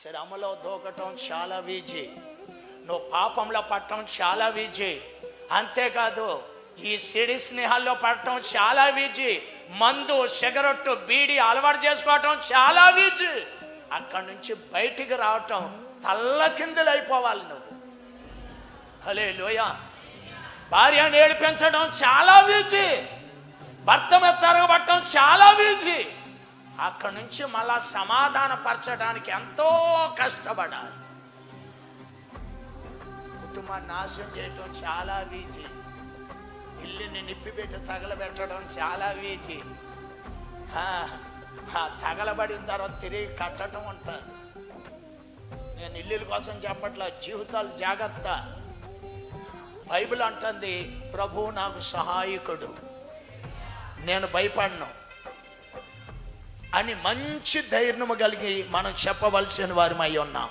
శ్రమలో దూకటం చాలా ఈజీ, నువ్వు పాపంలో పడటం చాలా ఈజీ. అంతేకాదు ఈ సిడి స్నేహాల్లో పడటం చాలా ఈజీ. మందు, సిగరెట్టు, బీడి అలవాటు చేసుకోవటం చాలా ఈజీ. అక్కడి నుంచి బయటికి రావటం తల్లకిందులు అయిపోవాలి నువ్వు. హల్లెలూయా. భార్యను ఏడిపించడం చాలా ఈజీ, భర్త మీద తిరగబట్టడం చాలా ఈజీ. అక్కడి నుంచి మళ్ళా సమాధానపరచడానికి ఎంతో కష్టపడాలి. కుటుంబాన్ని నాశనం చేయటం చాలా ఈజీ, ఇల్లుని నిప్పిపెట్టి తగలబెట్టడం చాలా ఈజీ. తగలబడిన తర్వాత తిరిగి కట్టడం ఉంటుంది. నేను ఇల్లుల కోసం చెప్పట్లా, జీవితాలు జాగ్రత్త. బైబిల్ అంటుంది, ప్రభువు నాకు సహాయకుడు, నేను భయపడను అని మంచి ధైర్యము కలిగి మనం చెప్పవలసిన వారిమై ఉన్నాం.